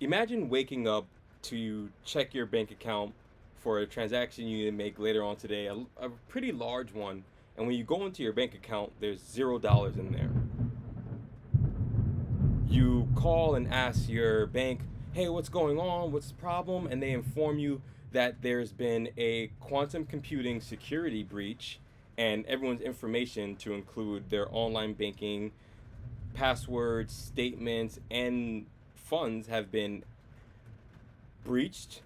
Imagine waking up to check your bank account for a transaction you need to make later on today, a pretty large one, and when you go into your bank account, there's $0 in there. You call and ask your bank, hey, what's going on? What's the problem? And they inform you that there's been a quantum computing security breach, and everyone's information, to include their online banking, passwords, statements, and funds, have been breached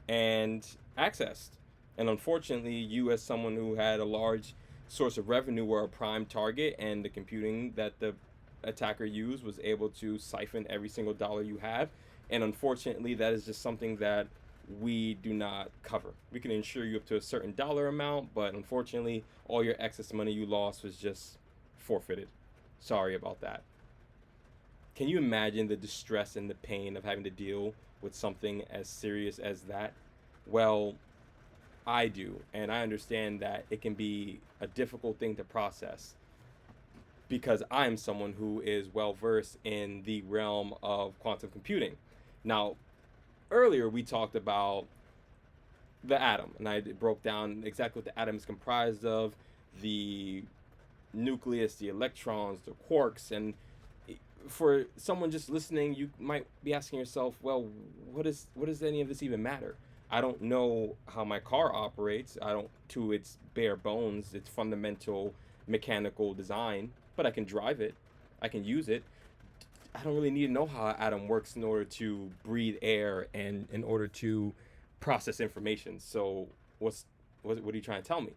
and accessed. And unfortunately, you, as someone who had a large source of revenue, were a prime target, and the computing that the attacker used was able to siphon every single dollar you have. And unfortunately, that is just something that we do not cover. We can insure you up to a certain dollar amount, but unfortunately, all your excess money you lost was just forfeited. Sorry about that. Can you imagine the distress and the pain of having to deal with something as serious as that? Well, I do, and I understand that it can be a difficult thing to process because I'm someone who is well versed in the realm of quantum computing. Now, earlier we talked about the atom, and I broke down exactly what the atom is comprised of, the nucleus, the electrons, the quarks, and for someone just listening, you might be asking yourself, well, what does any of this even matter? I don't know how my car operates. I don't, to its bare bones, its fundamental mechanical design, but I can drive it. I can use it. I don't really need to know how an atom works in order to breathe air and in order to process information. So what are you trying to tell me?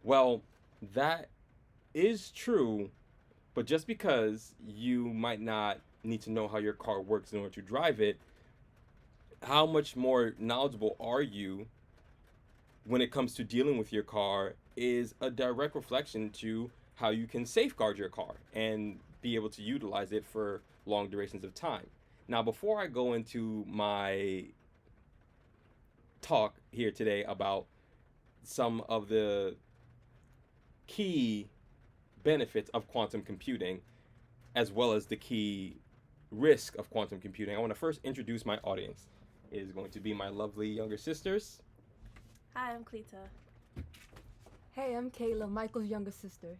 Well, that is true, but just because you might not need to know how your car works in order to drive it, how much more knowledgeable are you when it comes to dealing with your car is a direct reflection to how you can safeguard your car and be able to utilize it for long durations of time. Now, before I go into my talk here today about some of the key benefits of quantum computing, as well as the key risk of quantum computing, I want to first introduce my audience. It is going to be my lovely younger sisters. Hi, I'm Cleta. Hey, I'm Kayla, Michael's younger sister.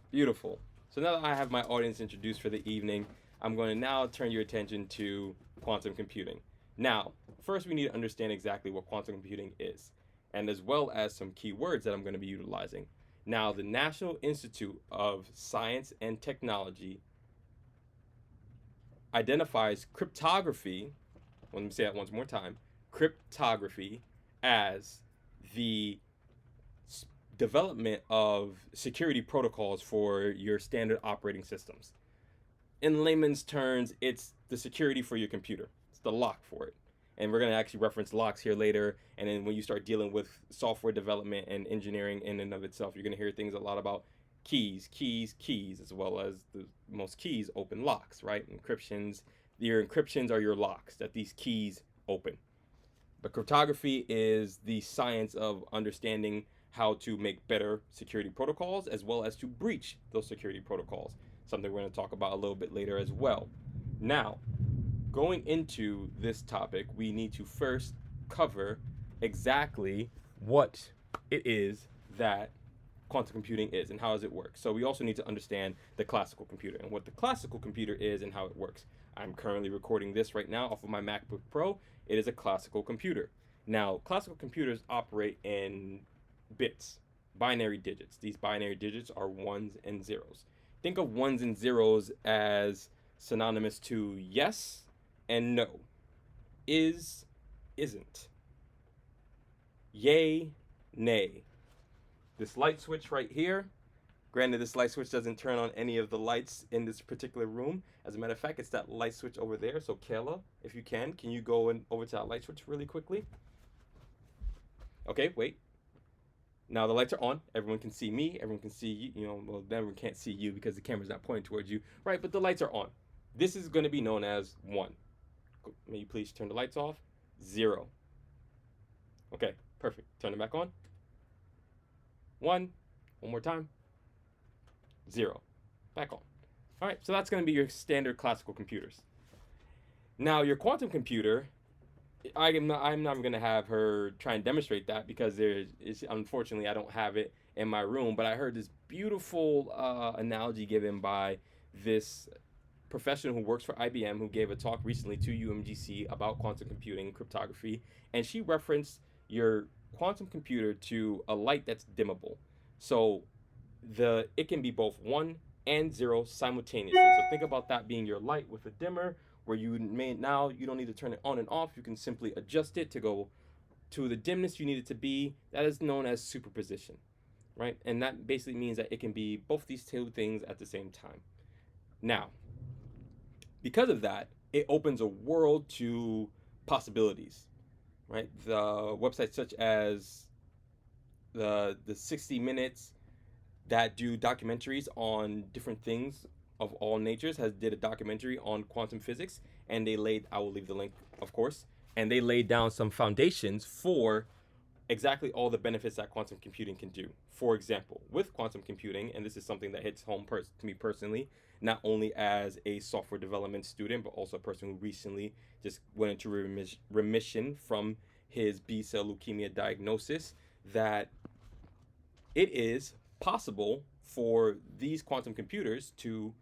Beautiful. So now that I have my audience introduced for the evening, I'm going to now turn your attention to quantum computing. Now, first we need to understand exactly what quantum computing is, and as well as some key words that I'm going to be utilizing. Now, the National Institute of Science and Technology identifies cryptography, let me say that once more time, cryptography as the development of security protocols for your standard operating systems. In layman's terms, it's the security for your computer. It's the lock for it. And we're going to actually reference locks here later. And then when you start dealing with software development and engineering in and of itself, you're going to hear things a lot about keys, as well as the most keys open locks, right? Encryptions. Your encryptions are your locks that these keys open. But cryptography is the science of understanding how to make better security protocols as well as to breach those security protocols. Something we're going to talk about a little bit later as well. Now, going into this topic, we need to first cover exactly what it is that quantum computing is and how does it work. So we also need to understand the classical computer and what the classical computer is and how it works. I'm currently recording this right now off of my MacBook Pro. It is a classical computer. Now, classical computers operate in bits, binary digits. These binary digits are ones and zeros. Think of ones and zeros as synonymous to yes and no, is, isn't, yay, nay. This light switch right here, granted this light switch doesn't turn on any of the lights in this particular room. As a matter of fact, it's that light switch over there. So Kayla, if you can you go over to that light switch really quickly? Okay, wait. Now the lights are on. Everyone can see me. Everyone can see you. Well, everyone can't see you because the camera's not pointing towards you, right? But the lights are on. This is going to be known as 1. May you please turn the lights off? 0. Okay, perfect. Turn them back on. 1. One more time. 0. Back on. All right, so that's going to be your standard classical computers. Now, your quantum computer, I'm not going to have her try and demonstrate that because unfortunately, I don't have it in my room. But I heard this beautiful analogy given by this professional who works for IBM who gave a talk recently to UMGC about quantum computing and cryptography, and she referenced your quantum computer to a light that's dimmable. So it can be both 1 and 0 simultaneously. So think about that being your light with a dimmer where you don't need to turn it on and off. You can simply adjust it to go to the dimness you need it to be. That is known as superposition, right? And that basically means that it can be both these two things at the same time. Now, because of that, it opens a world to possibilities, right? The websites such as the 60 Minutes that do documentaries on different things of all natures has did a documentary on quantum physics, and I will leave the link, of course, and they laid down some foundations for exactly all the benefits that quantum computing can do. For example, with quantum computing, and this is something that hits home to me personally, not only as a software development student, but also a person who recently just went into remission from his B cell leukemia diagnosis, that it is possible for these quantum computers to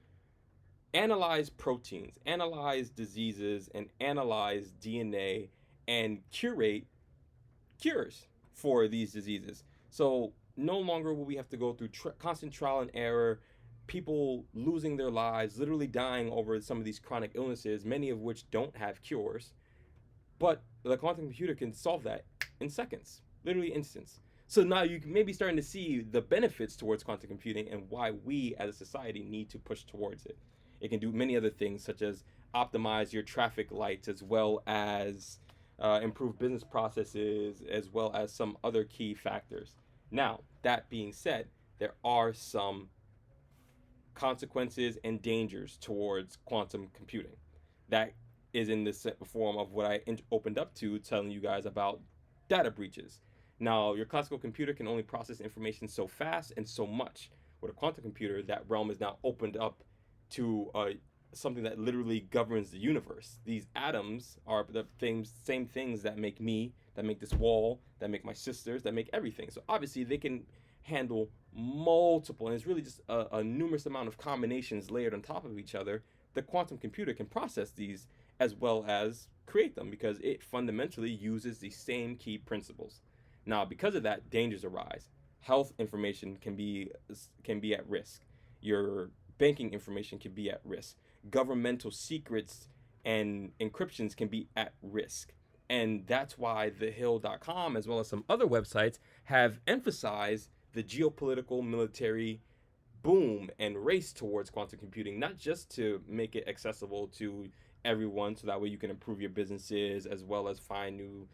analyze proteins, analyze diseases, and analyze DNA and curate cures for these diseases. So no longer will we have to go through constant trial and error, people losing their lives, literally dying over some of these chronic illnesses, many of which don't have cures. But the quantum computer can solve that in seconds, literally instants. So now you may be starting to see the benefits towards quantum computing and why we as a society need to push towards it. It can do many other things, such as optimize your traffic lights, as well as improve business processes, as well as some other key factors. Now, that being said, there are some consequences and dangers towards quantum computing. That is in the form of what I opened up to, telling you guys about data breaches. Now, your classical computer can only process information so fast and so much. With a quantum computer, that realm is now opened up to something that literally governs the universe. These atoms are the same things that make me, that make this wall, that make my sisters, that make everything. So obviously they can handle multiple, and it's really just a numerous amount of combinations layered on top of each other. The quantum computer can process these as well as create them because it fundamentally uses the same key principles. Now, because of that, dangers arise. Health information can be at risk. Your banking information can be at risk. Governmental secrets and encryptions can be at risk. And that's why thehill.com, as well as some other websites, have emphasized the geopolitical military boom and race towards quantum computing, not just to make it accessible to everyone so that way you can improve your businesses as well as find new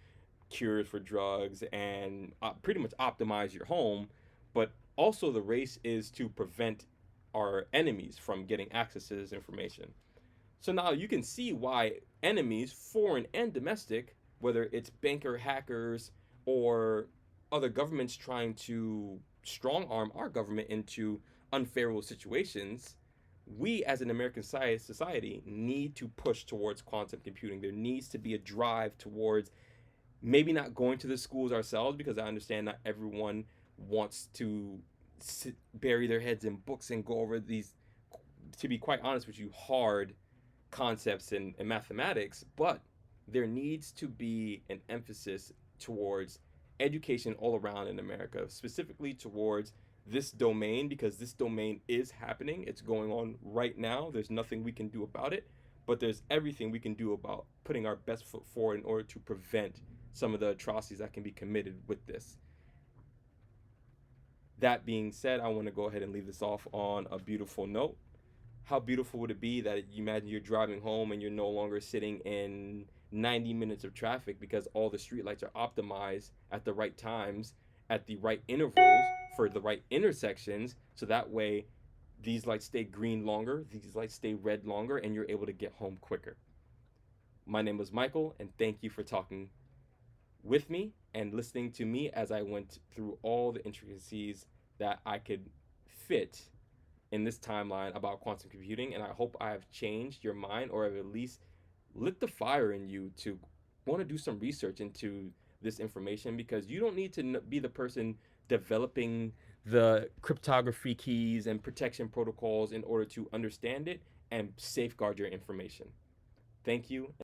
cures for drugs and pretty much optimize your home, but also the race is to prevent our enemies from getting access to this information. So now you can see why enemies, foreign and domestic, whether it's banker hackers or other governments trying to strong arm our government into unfavorable situations, we as an American society need to push towards quantum computing. There needs to be a drive towards maybe not going to the schools ourselves, because I understand not everyone wants to bury their heads in books and go over these, to be quite honest with you, hard concepts in mathematics, but there needs to be an emphasis towards education all around in America, specifically towards this domain, because this domain is happening. It's going on right now. There's nothing we can do about it, but there's everything we can do about putting our best foot forward in order to prevent some of the atrocities that can be committed with this. That being said, I want to go ahead and leave this off on a beautiful note. How beautiful would it be that you imagine you're driving home and you're no longer sitting in 90 minutes of traffic because all the streetlights are optimized at the right times, at the right intervals for the right intersections, so that way these lights stay green longer, these lights stay red longer, and you're able to get home quicker. My name was Michael, and thank you for talking with me and listening to me as I went through all the intricacies that I could fit in this timeline about quantum computing. And I hope I have changed your mind, or have at least lit the fire in you to want to do some research into this information, because you don't need to be the person developing the cryptography keys and protection protocols in order to understand it and safeguard your information. Thank you.